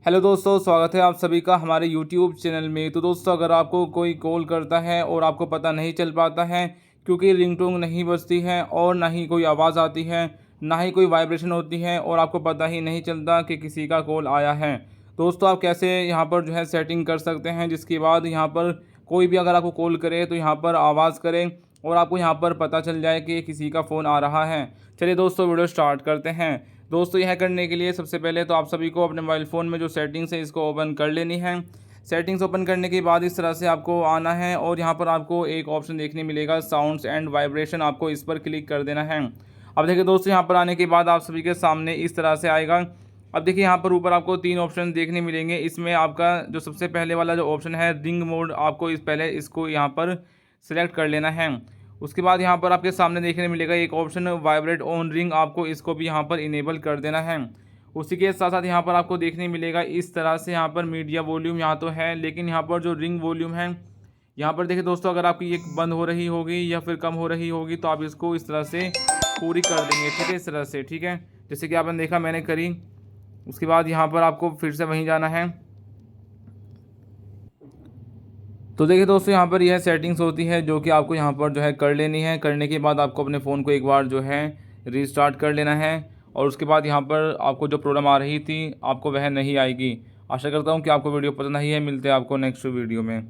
Hello दोस्तों, स्वागत है आप सभी का हमारे यूट्यूब चैनल में। तो दोस्तों, अगर आपको कोई कॉल करता है और आपको पता नहीं चल पाता है क्योंकि रिंगटोन नहीं बजती है और ना ही कोई आवाज़ आती है, ना ही कोई वाइब्रेशन होती है और आपको पता ही नहीं चलता कि किसी का कॉल आया है, दोस्तों आप कैसे यहाँ पर जो है सेटिंग कर सकते हैं जिसके बाद यहाँ पर कोई भी अगर आपको कॉल करे तो यहाँ पर आवाज़ करें और आपको यहाँ पर पता चल जाए कि किसी का फ़ोन आ रहा है। चलिए दोस्तों, वीडियो स्टार्ट करते हैं। दोस्तों, यह करने के लिए सबसे पहले तो आप सभी को अपने मोबाइल फ़ोन में जो सेटिंग्स है इसको ओपन कर लेनी है। सेटिंग्स ओपन करने के बाद इस तरह से आपको आना है और यहाँ पर आपको एक ऑप्शन देखने मिलेगा साउंड्स एंड वाइब्रेशन, आपको इस पर क्लिक कर देना है। अब देखिए दोस्तों, यहाँ पर आने के बाद आप सभी के सामने इस तरह से आएगा। अब देखिए यहाँ पर ऊपर आपको 3 ऑप्शन देखने मिलेंगे। इसमें आपका जो सबसे पहले वाला जो ऑप्शन है रिंग मोड, आपको इस पहले इसको यहाँ पर सिलेक्ट कर लेना है। उसके बाद यहाँ पर आपके सामने देखने मिलेगा एक ऑप्शन वाइब्रेट ऑन रिंग, आपको इसको भी यहाँ पर इनेबल कर देना है। उसी के साथ साथ यहाँ पर आपको देखने मिलेगा इस तरह से यहाँ पर मीडिया वॉल्यूम यहाँ तो है, लेकिन यहाँ पर जो रिंग वॉल्यूम है यहाँ पर देखिए दोस्तों, अगर आपकी ये बंद हो रही होगी या फिर कम हो रही होगी तो आप इसको इस तरह से पूरी कर देंगे, ठीक है, इस तरह से, ठीक है, जैसे कि आपने देखा मैंने करी। उसके बाद यहाँ पर आपको फिर से वहीं जाना है। तो देखिए दोस्तों, यहाँ पर यह सेटिंग्स होती है जो कि आपको यहाँ पर जो है कर लेनी है। करने के बाद आपको अपने फ़ोन को एक बार जो है रीस्टार्ट कर लेना है और उसके बाद यहाँ पर आपको जो प्रॉब्लम आ रही थी आपको वह नहीं आएगी। आशा करता हूँ कि आपको वीडियो पसंद आई है। मिलते हैं आपको नेक्स्ट वीडियो में।